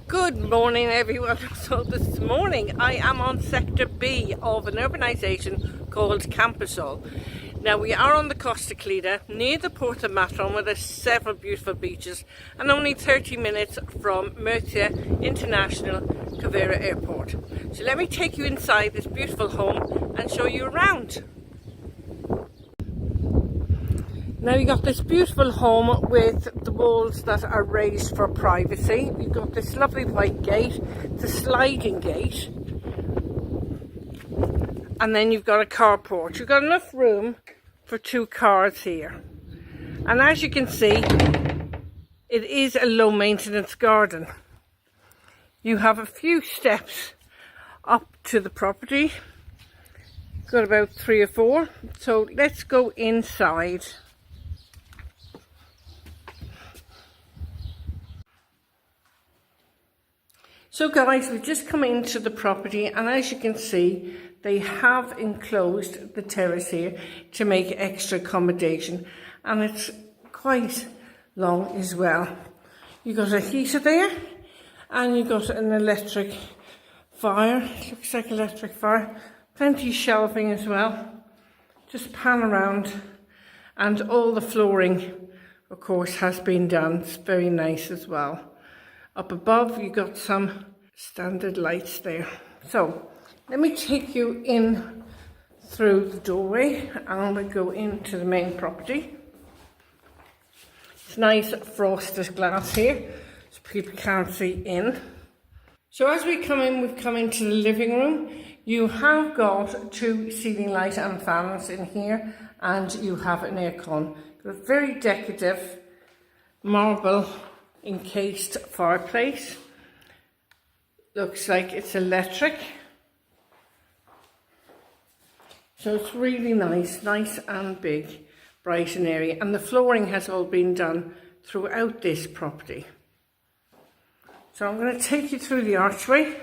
Good morning everyone. So this morning I am on sector B of an urbanization called Camposol. Now we are on the Costa Calida near the port of Matron, where there's several beautiful beaches and only 30 minutes from Murcia International Cavera Airport. So let me take you inside this beautiful home and show you around. Now you got this beautiful home with the walls that are raised for privacy. You've got this lovely white gate, the sliding gate, and then you've got a carport. You've got enough room for 2 cars here. And as you can see, it is a low maintenance garden. You have a few steps up to the property. Got about 3 or 4. So let's go inside. So guys, we've just come into the property, and as you can see, they have enclosed the terrace here to make extra accommodation, and it's quite long as well. You've got a heater there, and you've got an electric fire. It looks like electric fire. Plenty of shelving as well. Just pan around, and all the flooring, of course, has been done. It's very nice as well. Up above, you got some standard lights there. So let me take you in through the doorway and we'll go into the main property. It's nice frosted glass here, so people can't see in. So as we come in, we've come into the living room. You have got 2 ceiling light and fans in here, and you have an aircon. Got a very decorative marble encased fireplace. Looks like it's electric. So it's really nice and big, bright and airy. And the flooring has all been done throughout this property. So I'm going to take you through the archway.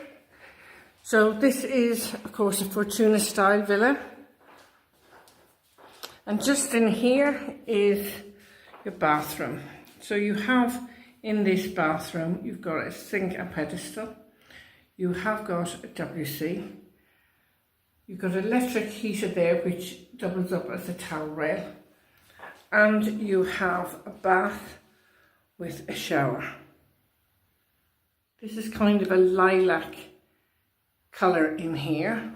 So this is, of course, a Fortuna Style villa. And just in here is your bathroom. So you have, in this bathroom, you've got a sink and pedestal. You have got a WC. You've got an electric heater there, which doubles up as a towel rail. And you have a bath with a shower. This is kind of a lilac colour in here.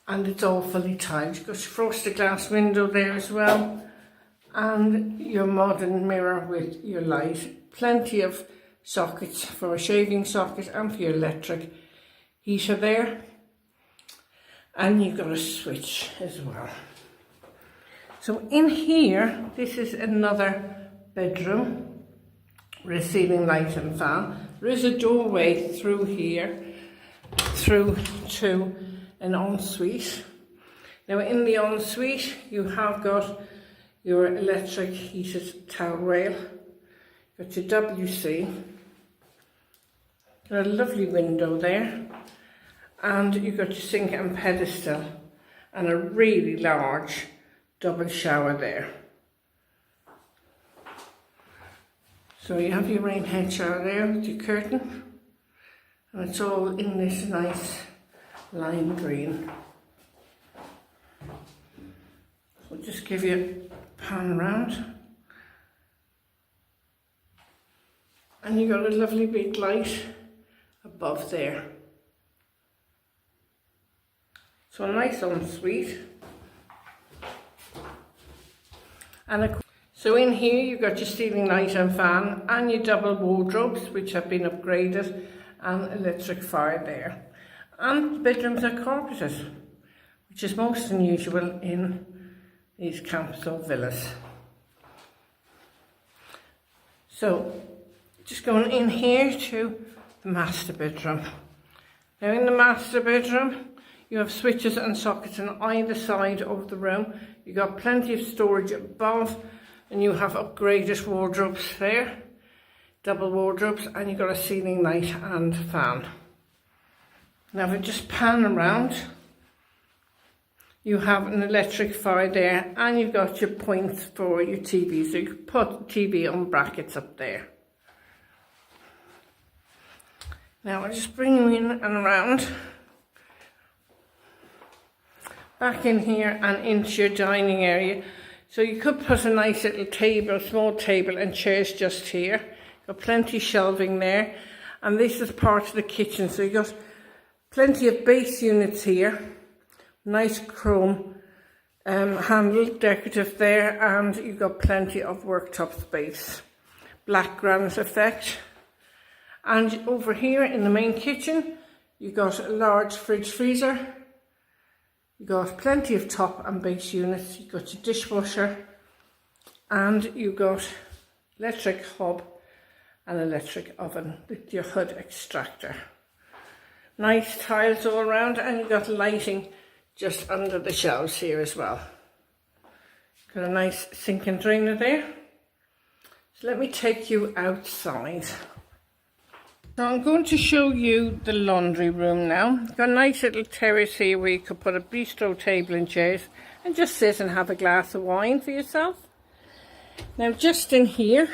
And it's all fully tiled. You've got your frosted glass window there as well. And your modern mirror with your light. Plenty of sockets for a shaving socket and for your electric heater there. And you've got a switch as well. So in here, this is another bedroom with a ceiling light and fan. There is a doorway through here, through to an ensuite. Now in the ensuite, you have got your electric heated towel rail, got your WC, got a lovely window there, and you've got your sink and pedestal, and a really large double shower there. So you have your rain head shower there with your curtain, and it's all in this nice lime green. So just give you pan around, and you got a lovely big light above there. So a nice ensuite. And so in here you've got your ceiling light and fan and your double wardrobes, which have been upgraded, and electric fire there. And the bedrooms are carpeted, which is most unusual in these Camposol villas. So just going in here to the master bedroom. Now in the master bedroom, you have switches and sockets on either side of the room. You've got plenty of storage above, and you have upgraded wardrobes there, double wardrobes, and you've got a ceiling light and fan. Now if we just pan around, you have an electric fire there, and you've got your points for your TV, so you can put TV on brackets up there. Now I'll just bring you in and around. Back in here and into your dining area. So you could put a nice little table, small table and chairs just here. Got plenty shelving there. And this is part of the kitchen. So you got plenty of base units here. Nice chrome handle, decorative there. And you've got plenty of worktop space. Black granite effect. And over here in the main kitchen, you got a large fridge freezer. You got plenty of top and base units. You got your dishwasher, and you got electric hob and electric oven with your hood extractor. Nice tiles all around, and you got lighting just under the shelves here as well. Got a nice sink and drainer there. So let me take you outside. So I'm going to show you the laundry room now. Got a nice little terrace here where you could put a bistro table and chairs and just sit and have a glass of wine for yourself. Now just in here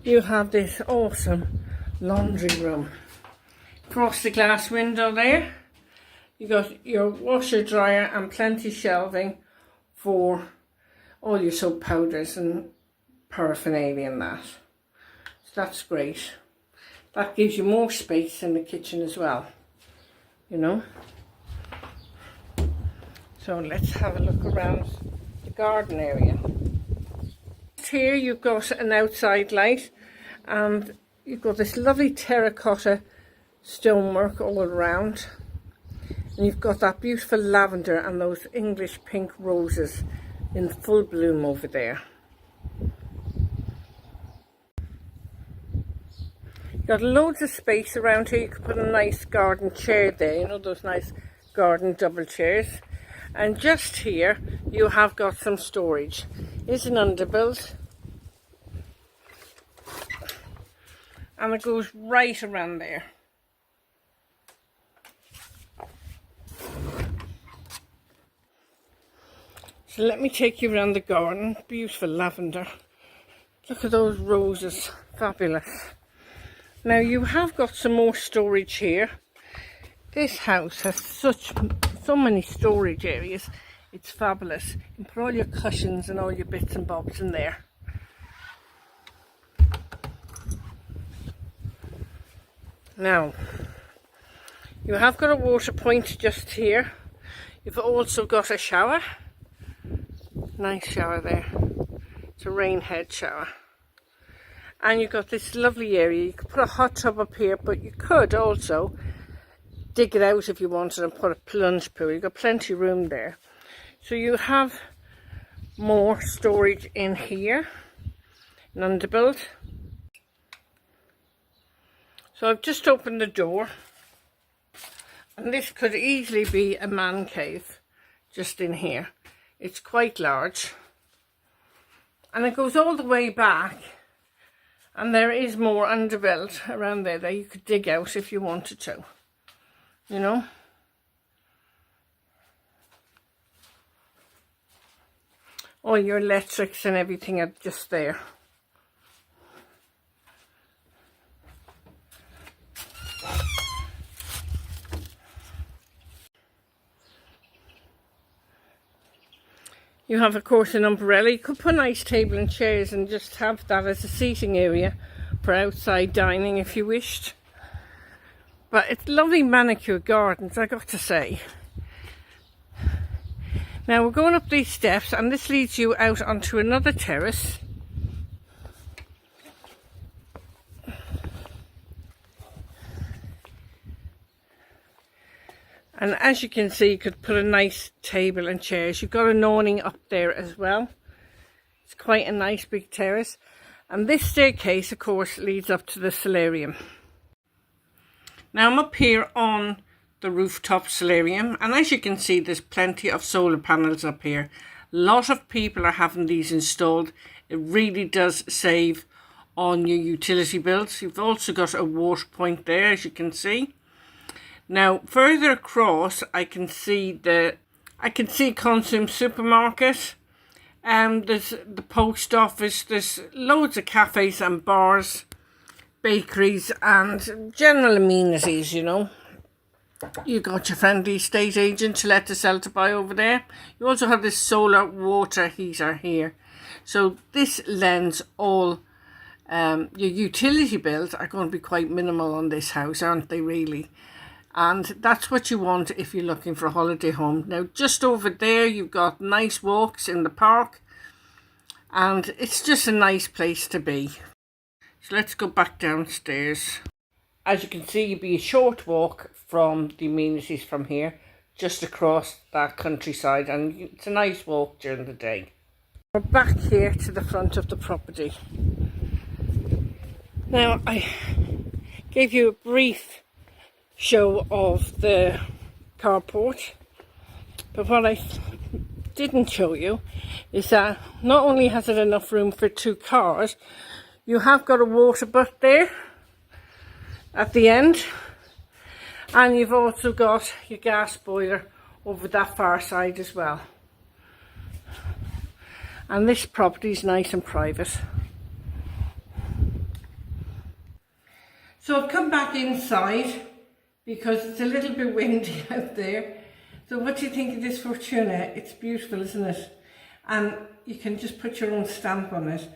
you have this awesome laundry room. Across the glass window there you got your washer, dryer and plenty shelving for all your soap powders and paraphernalia and that. So that's great. That gives you more space in the kitchen as well, you know. So let's have a look around the garden area. Here you've got an outside light and you've got this lovely terracotta stonework all around. And you've got that beautiful lavender and those English pink roses in full bloom over there. Got loads of space around here. You could put a nice garden chair there, you know, those nice garden double chairs. And just here you have got some storage. It's an underbuild and it goes right around there. So let me take you around the garden. Beautiful lavender. Look at those roses, fabulous. Now you have got some more storage here. This house has so many storage areas. It's fabulous. You can put all your cushions and all your bits and bobs in there. Now, you have got a water point just here. You've also got a shower. Nice shower there. It's a rain head shower. And you've got this lovely area. You could put a hot tub up here, but you could also dig it out if you wanted and put a plunge pool. You've got plenty of room there. So you have more storage in here, an underbuild. So I've just opened the door, and this could easily be a man cave just in here. It's quite large, and it goes all the way back. And there is more underbuilt around there that you could dig out if you wanted to, you know. All your electrics and everything are just there. You have, of course, an umbrella. You could put a nice table and chairs and just have that as a seating area for outside dining if you wished. But it's lovely manicured gardens, I got to say. Now we're going up these steps, and this leads you out onto another terrace. And as you can see, you could put a nice table and chairs. You've got an awning up there as well. It's quite a nice big terrace. And this staircase, of course, leads up to the solarium. Now I'm up here on the rooftop solarium. And as you can see, there's plenty of solar panels up here. A lot of people are having these installed. It really does save on your utility bills. You've also got a water point there, as you can see. Now further across I can see Consum supermarket, there's the post office, there's loads of cafes and bars bakeries and general amenities, you know. You got your friendly estate agent to let to sell to buy over there. You also have this solar water heater here. So this lends all your utility bills are going to be quite minimal on this house, aren't they really? And that's what you want if you're looking for a holiday home. Now just over there you've got nice walks in the park, and it's just a nice place to be. So let's go back downstairs. As you can see, you'd be a short walk from the amenities from here, just across that countryside, and it's a nice walk during the day. We're back here to the front of the property. Now, I gave you a brief show of the carport, but what I didn't show you is that not only has it enough room for 2 cars, you have got a water butt there at the end, and you've also got your gas boiler over that far side as well. And this property is nice and private. So I've come back inside because it's a little bit windy out there. So what do you think of this Fortuna? It's beautiful, isn't it? And you can just put your own stamp on it.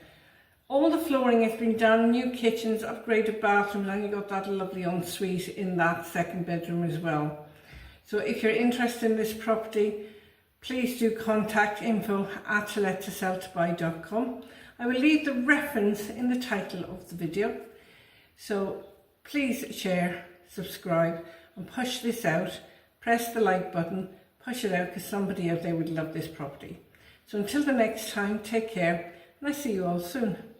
All the flooring has been done, new kitchens, upgraded bathrooms, and you got that lovely ensuite in that second bedroom as well. So if you're interested in this property, please do contact info@tolettoseltobuy.com. I will leave the reference in the title of the video. So please share, subscribe, and push this out. Press the like button, push it out, because somebody out there would love this property. So until the next time, take care, and I see you all soon.